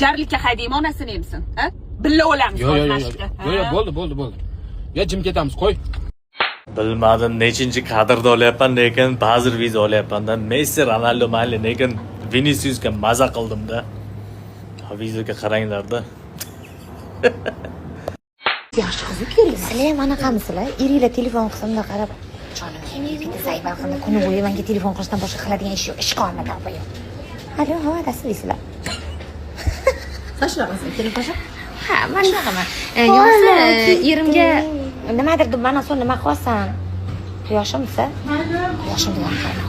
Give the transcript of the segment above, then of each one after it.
Jarlikka haydaymi onasini emsin, ha? Billa o'lamiz. Yo'q, bo'ldi. Ya jim ketamiz, qo'y. Bilmadim nechinchi kadrda olyapman, lekin ba'zi video olyapman-da. Messi, Ronaldo mayli, lekin Viniciusga maza qildim-da. Videoga qaranglar-da. Yaxshi qiz-ku. Sizlar ham anaqamisizlar? Eringlar telefon qismida qarab, "Jonim, bitta saybar qildi, kuni bo'yi menga telefon qilishdan boshqa qiladigan ish yo'q, ish qolmadi qo'ying." Hali havo dasturlaysizlar. Tashlamasin telefonni. Ha, mana shunaqaman. Yo'qsa erimga nimadir deb mana shu nima qilasan? Quyoshimsa? Quyoshim degan qilma.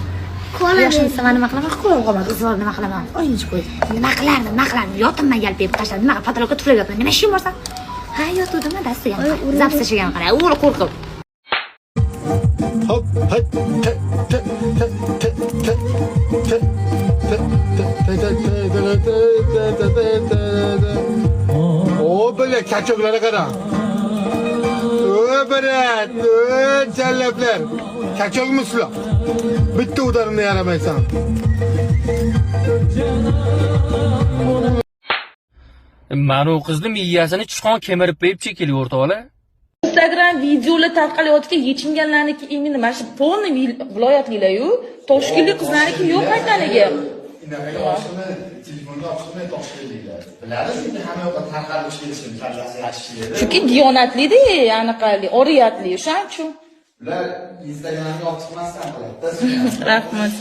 Quyoshimsa mana nima qilaman? Qo'yib qolmadi, o'zim nima qilaman? O'yinchi qo'y. Nima qilardim? Yotimman yalpib tashladim. Nima pataloqqa tuflayapman? Nima ishing bor sen? Ha, yotuvdim, dasturga. Zaps tashlagan qara, o'g'li qo'rqib. Hop, o böyle kaçoklara kadar. Böyle, cellaplar. Kaçok musun? Bitti udarını yaramaysan. Mana o qizni miyasini chiqon kemirib qo'yib chekili o'rtoqlar. Instagram videolar tarqalayotgan yechinganlarniki endi mana shu polni viloyatlilar-yu, Toshkentlik qizlarniki yo'q qaytaniga. Telefonda o'qitmay Toshkentliklar. Bilasiz, endi hamma yoqqa tarqalib kelishim kallasi yaxshi. Chunki diyonatli-da, anaqali, oriyatli, o'shaning uchun. Ular Instagramga o'qitmasdan qiladi. Rahmat.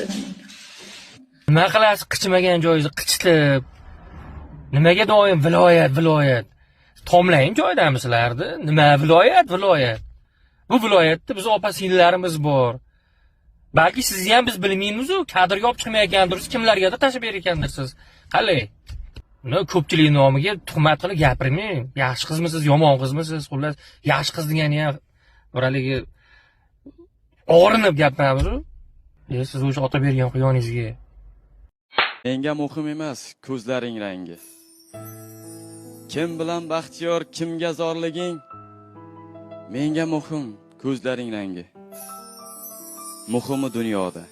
Nima qilasiz, qichmagan joyingizni qichitib. Nimaga doim viloyat? Tomlang joydamisizlar-da. Nima viloyat? Bu viloyatda biz opa-singillarimiz bor. Balki sizni ham biz bilmaymiz-ku, kadrga olib chiqmayotgandirsiz, kimlargadir tashib bergandirsiz. Qalay. Buni ko'pchilik nomiga tuhmat qilib gapirmang. Yaxshi qizmisiz, yomon qizmisiz? Xullas, yaxshi qiz degani ham biraligi og'rinib gapiramiz-ku. Siz o'sha ota bergan quyoningizga. Menga muhim emas ko'zlaring rangi. Kim bilan baxtiyor, kimga zorliging? Menga muhim ko'zlaring rangi. Muhimi dunyoda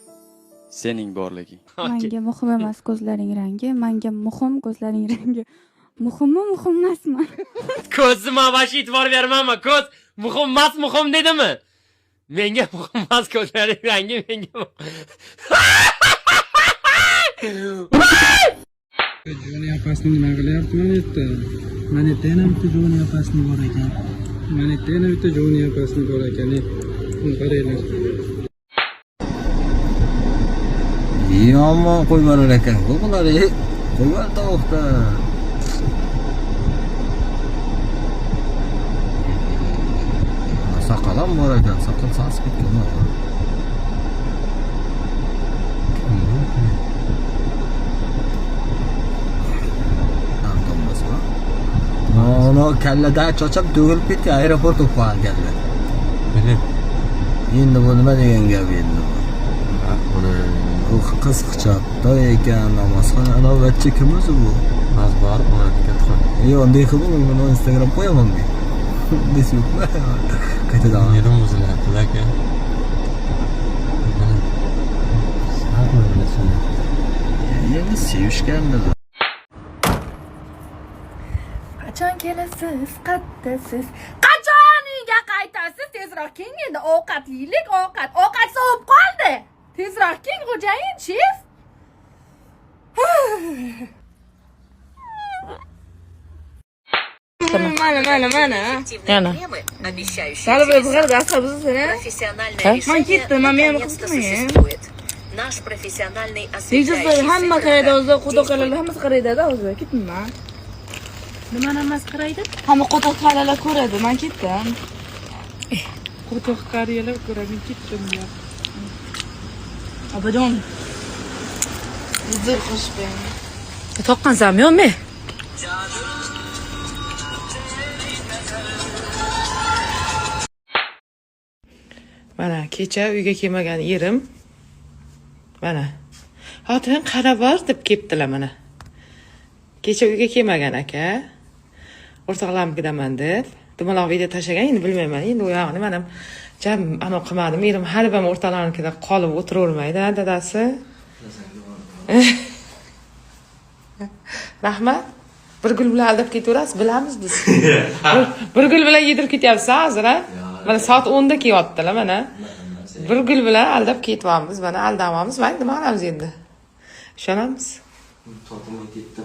sening borliging. Menga muhim emas ko'zlaring rangi, menga muhim ko'zlaring rangi. Muhim emasmi? Ko'zima vash e'tibor bermayman. Ko'z muhim dedimi? Menga muhim emas ko'zlaring rangi, menga. Joni apasini nima qilyapti mana yerda? Mana yerda ham bitta Joni apasini bor ekan. Mana yerda ham bitta Joni apasini bor ekan. Qaranglar. Yomon qo'ymalar ekan. Bular qo'ygan tovuqda. Saqalam bor ekan, saqal sas ketgan. Ono kallada chochab to'g'ilib ketgan, aeroport o'qib olganlar. Endi bu nima degan gap endi? Bu qiz hisobda ekan, namozxona navbatchi kim o'zi bu? Mazbar mamlakatxon. Yo'q, unday qilib uni Instagram qo'yaman men. Nesi yo'qmi? Qaytadan. Yerim o'zlar aka. Endi sevishgandir. Qachon kelasiz? Qattasiz? Qachon uyga qaytasiz? Tezroq keling endi, ovqat yeylik, ovqat sovib qoldi. Tezroq keling xo'jayin, chef. Mana. Yana. Salve, bular asabsiz-a? Men ketdim, men qildim. Наш профессиональный Tejizlar hamma qaraydi o'zi, qudoqlar hammasi qaraydi-da o'zi. Ketdimmi? Nima namas qaraydi? Hamma qudoqlar ko'radi, men ketdim. Quduq qariyalar ko'radi, ketdim ya. Obajon. Zor qo'shib. Toqqansanmi yo'qmi? Mana kecha uyga kelmagan yerim. Mana. Xotin qarab bor deb kelibdilar mana. Kecha uyga kelmagan aka. O'rtoqlarim gidaman deb. Dumaloq video tashlagan, endi bilmayman. Endi u yog'ini men ham jam ana qilmadim. Erim hali ham o'rtoqlarnikida qolib o'tiravermaydi, dadasi. Rahmat. Bir gul bilan aldab ketaverasiz, bilamiz biz. Bir gul bilan yedirib ketyapsiz hozir, ha? Mana soat 10 da kelyaptilar mana. Bir gul bilan aldab ketyapmiz, mana aldamamiz. Mana nima qilamiz endi? Ishonamiz. To'g'ri ketdim.